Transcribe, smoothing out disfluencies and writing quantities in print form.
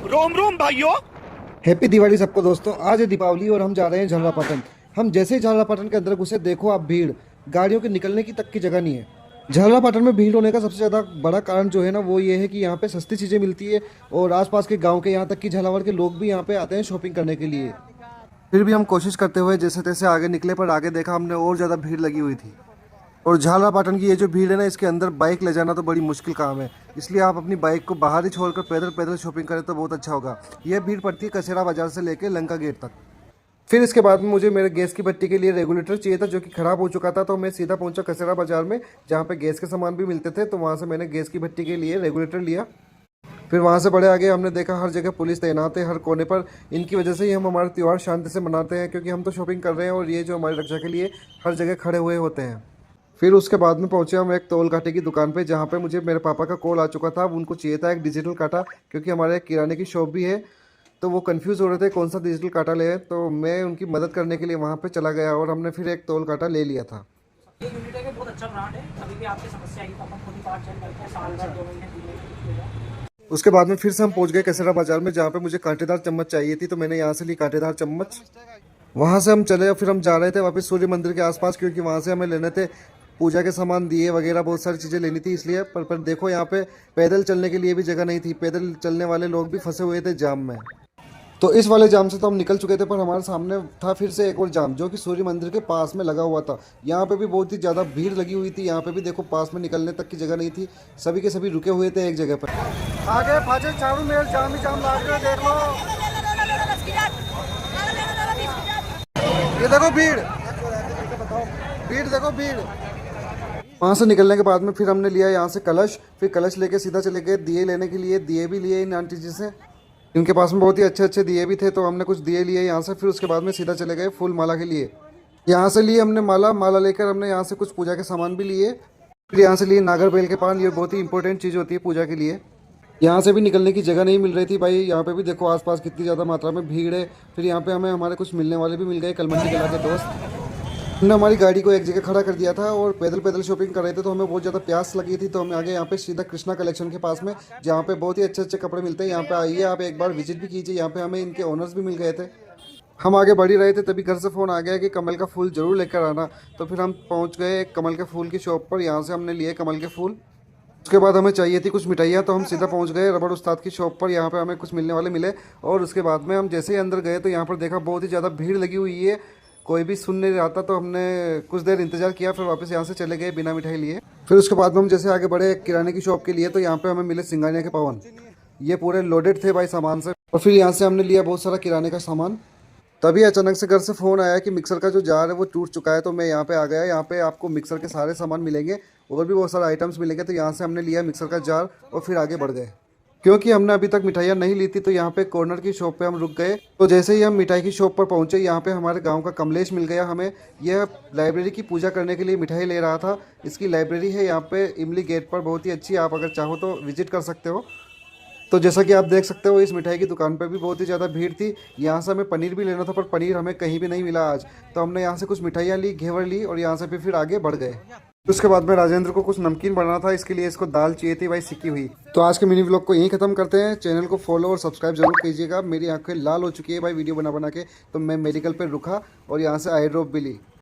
रोम रोम भाइयों। हैप्पी दिवाली सबको दोस्तों। आज है दीपावली और हम जा रहे हैं झालरापाटन। हम जैसे ही झालरापाटन के अंदर घुसे, देखो आप भीड़, गाड़ियों के निकलने की तक की जगह नहीं है। झालरापाटन में भीड़ होने का सबसे ज़्यादा बड़ा कारण जो है ना, वो ये है कि यहाँ पे सस्ती चीज़ें मिलती है और आसपास के गांव के, यहाँ तक कि झालावाड़ के लोग भी यहाँ पे आते हैं शॉपिंग करने के लिए। फिर भी हम कोशिश करते हुए जैसे तैसे आगे निकले, पर आगे देखा हमने और ज़्यादा भीड़ लगी हुई थी। और झालरापाटन की ये जो भीड़ है ना, इसके अंदर बाइक ले जाना तो बड़ी मुश्किल काम है। इसलिए आप अपनी बाइक को बाहर ही छोड़कर पैदल पैदल शॉपिंग करें तो बहुत अच्छा होगा। यह भीड़ पड़ती है कसेरा बाजार से लेकर लंका गेट तक। फिर इसके बाद में मुझे मेरे गैस की भट्टी के लिए रेगुलेटर चाहिए था, जो कि ख़राब हो चुका था। तो मैं सीधा पहुंचा कसेरा बाजार में, जहाँ पे गैस के सामान भी मिलते थे। तो वहाँ से मैंने गैस की भट्टी के लिए रेगुलेटर लिया। फिर वहाँ से बड़े आगे हमने देखा हर जगह पुलिस तैनात है, हर कोने पर। इनकी वजह से ही हम हमारा त्यौहार शांति से मनाते हैं, क्योंकि हम तो शॉपिंग कर रहे हैं और ये जो हमारी रक्षा के लिए हर जगह खड़े हुए होते हैं। फिर उसके बाद में पहुंचे हम एक तौल कांटे की दुकान पे, जहाँ पे मुझे मेरे पापा का कॉल आ चुका था। उनको चाहिए था एक डिजिटल कांटा, क्योंकि हमारे एक किराने की शॉप भी है। तो वो कंफ्यूज हो रहे थे कौन सा डिजिटल कांटा ले। तो मैं उनकी मदद करने के लिए वहाँ पे चला गया और हमने फिर एक तौल कांटा ले लिया था। ये यूनिटेक है, बहुत अच्छा ब्रांड है। कभी भी आपकी समस्या आएगी तो अपन खुद ही पार्ट चेंज करते हैं, साल भर 2 महीने 3 महीने। उसके बाद में फिर से हम पहुंच गए कसेरा बाजार में, जहाँ पे मुझे कांटेदार चम्मच चाहिए थी। तो मैंने यहाँ से ली कांटेदार चम्मच। वहाँ से हम चले और फिर हम जा रहे थे वापस सूर्य मंदिर के आसपास, क्योंकि वहाँ से हमें लेने थे पूजा के सामान, दिए वगैरह, बहुत सारी चीज़ें लेनी थी। इसलिए पर देखो यहाँ पे पैदल चलने के लिए भी जगह नहीं थी। पैदल चलने वाले लोग भी फंसे हुए थे जाम में। तो इस वाले जाम से तो हम निकल चुके थे, पर हमारे सामने था फिर से एक और जाम, जो कि सूर्य मंदिर के पास में लगा हुआ था। यहाँ पे भी बहुत ही ज़्यादा भीड़ लगी हुई थी। यहाँ पे भी देखो पास में निकलने तक की जगह नहीं थी। सभी के सभी रुके हुए थे एक जगह पर। आगे फाजे चारों में जाम ही जाम लाग रहे, देख लो। ये देखो भीड़, भीड़ देखो भीड़। वहाँ से निकलने के बाद में फिर हमने लिया यहाँ से कलश। फिर कलश लेके सीधा चले गए दिए लेने के लिए। दिए भी लिए इन आंटी जी से, इनके पास में बहुत ही अच्छे अच्छे दिए भी थे। तो हमने कुछ दिए लिए यहाँ से। फिर उसके बाद में सीधा चले गए फूल माला के लिए। यहाँ से लिए हमने माला लेकर हमने यहाँ से कुछ पूजा के सामान भी लिए। फिर यहाँ से लिए नागरबेल के पान। ये बहुत ही इंपॉर्टेंट चीज़ होती है पूजा के लिए। यहाँ से भी निकलने की जगह नहीं मिल रही थी भाई। यहाँ पे भी देखो आसपास कितनी ज़्यादा मात्रा में भीड़ है। फिर यहाँ पे हमें हमारे कुछ मिलने वाले भी मिल गए, कलमंडी कला के दोस्त। हमने हमारी गाड़ी को एक जगह खड़ा कर दिया था और पैदल पैदल शॉपिंग कर रहे थे। तो हमें बहुत ज़्यादा प्यास लगी थी। तो हम आगे यहाँ पे सीधा कृष्णा कलेक्शन के पास में, जहाँ पे बहुत ही अच्छे अच्छे कपड़े मिलते हैं। यहाँ पे आइए, आप एक बार विजिट भी कीजिए। यहाँ पे हमें इनके ओनर्स भी मिल गए थे। हम आगे बढ़ ही रहे थे, तभी घर से फ़ोन आ गया कि कमल का फूल ज़रूर लेकर आना। तो फिर हम पहुँच गए कमल के फूल की शॉप पर। यहाँ से हमने लिए कमल के फूल। उसके बाद हमें चाहिए थी कुछ मिठाइयाँ, तो हम सीधा पहुंच गए रबड़ उस्ताद की शॉप पर। यहाँ पे हमें कुछ मिलने वाले मिले। और उसके बाद में हम जैसे ही अंदर गए, तो यहाँ पर देखा बहुत ही ज़्यादा भीड़ लगी हुई है, कोई भी सुन नहीं रहा था। तो हमने कुछ देर इंतजार किया, फिर वापस यहाँ से चले गए बिना मिठाई लिए। फिर उसके बाद में हम जैसे आगे बढ़े किराने की शॉप के लिए, तो यहाँ पे हमें मिले सिंगानिया के पवन। ये पूरे लोडेड थे भाई सामान से। और फिर यहाँ से हमने लिया बहुत सारा किराने का सामान। तभी अचानक से घर से फ़ोन आया कि मिक्सर का जो जार है वो टूट चुका है। तो मैं यहाँ पे आ गया। यहाँ पे आपको मिक्सर के सारे सामान मिलेंगे और भी बहुत सारे आइटम्स मिलेंगे। तो यहाँ से हमने लिया मिक्सर का जार और फिर आगे बढ़ गए। क्योंकि हमने अभी तक मिठाइयाँ नहीं ली थी, तो यहाँ पे कॉर्नर की शॉप पे हम रुक गए। तो जैसे ही हम मिठाई की शॉप पर पहुँचे, यहाँ पे हमारे गांव का कमलेश मिल गया हमें। यह लाइब्रेरी की पूजा करने के लिए मिठाई ले रहा था। इसकी लाइब्रेरी है यहाँ पे इमली गेट पर, बहुत ही अच्छी। आप अगर चाहो तो विजिट कर सकते हो। तो जैसा कि आप देख सकते हो, इस मिठाई की दुकान पर भी बहुत ही ज़्यादा भीड़ थी। यहाँ से हमें पनीर भी लेना था, पर पनीर हमें कहीं भी नहीं मिला आज। तो हमने यहाँ से कुछ मिठाइयाँ ली, घेवर ली और यहाँ से भी फिर आगे बढ़ गए। उसके बाद में राजेंद्र को कुछ नमकीन बनाना था, इसके लिए इसको दाल चाहिए थी भाई, सिकी हुई। तो आज के मिनी व्लॉग को यहीं खत्म करते हैं। चैनल को फॉलो और सब्सक्राइब जरूर कीजिएगा। मेरी आंखें लाल हो चुकी है भाई वीडियो बना के। तो मैं मेडिकल पर रुका और यहाँ से आई ड्रॉप भी ली।